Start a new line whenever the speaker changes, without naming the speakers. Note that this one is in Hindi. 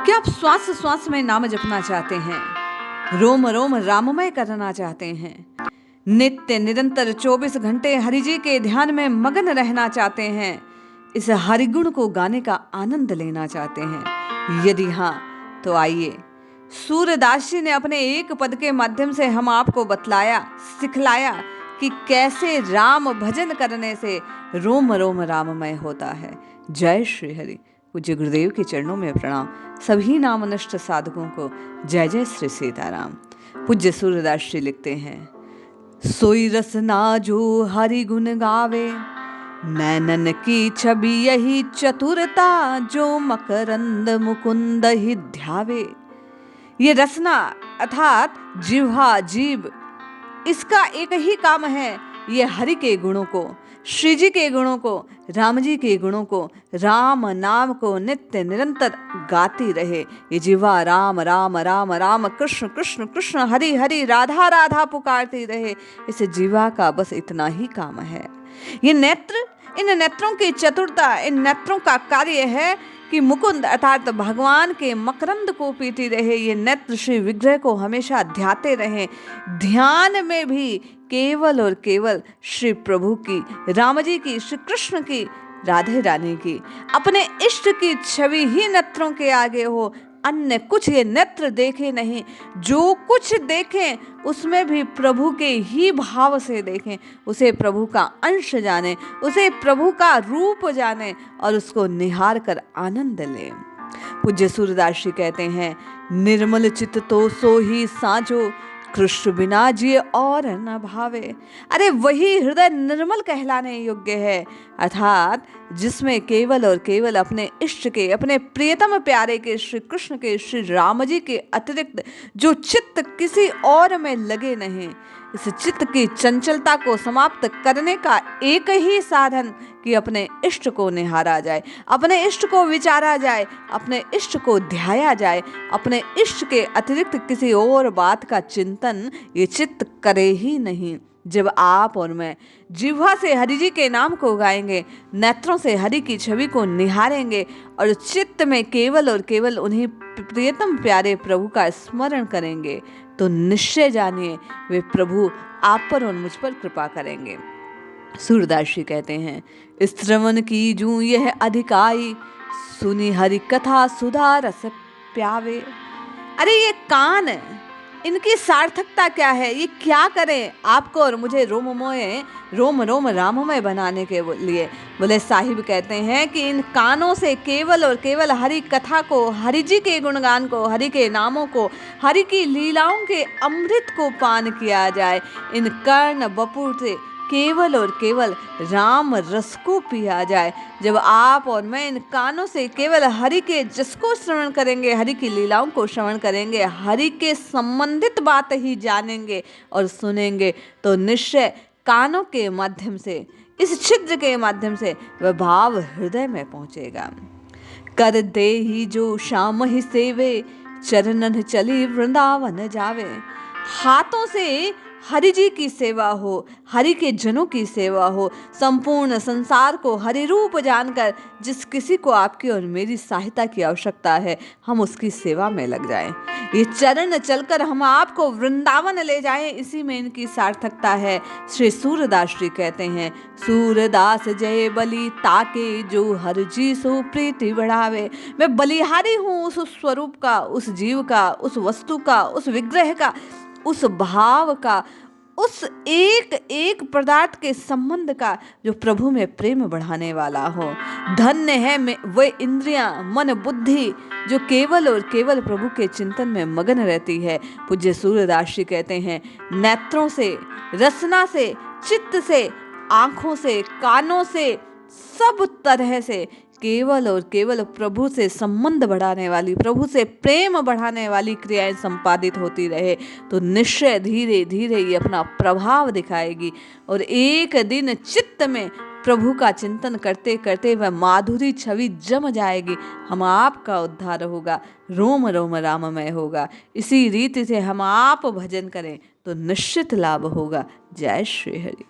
क्या आप श्वास श्वास में नाम जपना चाहते हैं, रोम रोम राममय करना चाहते हैं, नित्य निरंतर 24 घंटे हरि जी के ध्यान में मगन रहना चाहते हैं, इस हरिगुण को गाने का आनंद लेना चाहते हैं? यदि हाँ तो आइए, सूरदास जी ने अपने एक पद के माध्यम से हम आपको बतलाया, सिखलाया कि कैसे राम भजन करने से रोम रोम राममय होता है। जय श्री हरि। पूज्य गुरुदेव के चरणों में प्रणाम। सभी नामनिष्ठ साधकों को जय जय श्री सीताराम। पूज्य सूरदास जी लिखते हैं, सोई रसना जो हरि गुण गावे, नैनन की छवि यही चतुरता, जो मकरंद मुकुंद ही ध्यावे। ये रसना अर्थात जिह्वा, जीव, इसका एक ही काम है, ये हरि के गुणों को, श्री जी के गुणों को, राम जी के गुणों को, राम नाम को नित्य निरंतर गाती रहे। ये जीवा राम राम राम राम, कृष्ण कृष्ण कृष्ण, हरि हरि, राधा राधा पुकारती रहे। इस जीवा का बस इतना ही काम है। ये नेत्र, इन नेत्रों की चतुरता, इन नेत्रों का कार्य है कि मुकुंद अर्थात भगवान के मकरंद को पीती रहे। ये नेत्र श्री विग्रह को हमेशा ध्याते रहे, ध्यान में भी केवल और केवल श्री प्रभु की, राम जी की, श्री कृष्ण की, राधे रानी की, अपने इष्ट की छवि ही नेत्रों के आगे हो। अन्य कुछ ये नेत्र देखे नहीं, जो कुछ देखें उसमें भी प्रभु के ही भाव से देखें, उसे प्रभु का अंश जाने, उसे प्रभु का रूप जाने और उसको निहार कर आनंद लें। पूज्य सूरदास जी कहते हैं, निर्मल चित्त तो सो ही साँझो, कृष्ण बिना जिए और न भावे। अरे वही हृदय निर्मल कहलाने योग्य है, अर्थात जिसमें केवल और केवल अपने इष्ट के, अपने प्रियतम प्यारे के, श्री कृष्ण के, श्री राम जी के अतिरिक्त जो चित्त किसी और में लगे नहीं। इस चित्त की चंचलता को समाप्त करने का एक ही साधन कि अपने इष्ट को निहारा जाए, अपने इष्ट को विचारा जाए, अपने इष्ट को ध्याया जाए। अपने इष्ट के अतिरिक्त किसी और बात का चिंतन ये चित्त करे ही नहीं। जब आप और मैं जिह्वा से हरि जी के नाम को गाएंगे, नेत्रों से हरि की छवि को निहारेंगे और चित्त में केवल और केवल उन्हीं प्रियतम प्यारे प्रभु का स्मरण करेंगे, तो निश्चय जानिए वे प्रभु आप पर और मुझ पर कृपा करेंगे। सूरदास जी कहते हैं, श्रवण की जूं यह अधिकाई, सुनी हरि कथा सुधा रस प्यावे। अरे ये कान, इनकी सार्थकता क्या है? ये क्या करें आपको और मुझे रोम रोम राममय बनाने के लिए? बोले साहिब कहते हैं कि इन कानों से केवल और केवल हरि कथा को, हरि जी के गुणगान को, हरि के नामों को, हरि की लीलाओं के अमृत को पान किया जाए। इन कर्ण बपुर से केवल और केवल राम रस को पिया जाए। जब आप और मैं इन कानों से केवल हरि के जस को श्रवण करेंगे, हरि की लीलाओं को श्रवण करेंगे, हरि के संबंधित बात ही जानेंगे और सुनेंगे, तो निश्चय कानों के माध्यम से, इस छिद्र के माध्यम से वह भाव हृदय में पहुंचेगा। कर दे ही जो शाम ही सेवे, चरणन चली वृंदावन जावे। हाथों से हरि जी की सेवा हो, हरि के जनों की सेवा हो, संपूर्ण संसार को हरि रूप जानकर जिस किसी को आपकी और मेरी सहायता की आवश्यकता है, हम उसकी सेवा में लग जाएं। ये चरण चलकर हम आपको वृंदावन ले जाएं, इसी में इनकी सार्थकता है। श्री सूरदास जी कहते हैं, सूरदास जय बलि ताके, जो हरि जी सो प्रीति बढ़ावे। मैं बलिहारी हूँ उस स्वरूप का, उस जीव का, उस वस्तु का, उस विग्रह का, उस भाव का, उस एक एक पदार्थ के संबंध का जो प्रभु में प्रेम बढ़ाने वाला हो। धन्य है वे इंद्रियां, मन, बुद्धि जो केवल और केवल प्रभु के चिंतन में मगन रहती है। पूज्य सूरदास जी कहते हैं, नेत्रों से, रसना से, चित्त से, आंखों से, कानों से, सब तरह से केवल और केवल प्रभु से संबंध बढ़ाने वाली, प्रभु से प्रेम बढ़ाने वाली क्रियाएं संपादित होती रहे, तो निश्चय धीरे धीरे ये अपना प्रभाव दिखाएगी और एक दिन चित्त में प्रभु का चिंतन करते करते वह माधुरी छवि जम जाएगी। हम आपका उद्धार होगा, रोम रोम राममय होगा। इसी रीति से हम आप भजन करें तो निश्चित लाभ होगा। जय श्री हरि।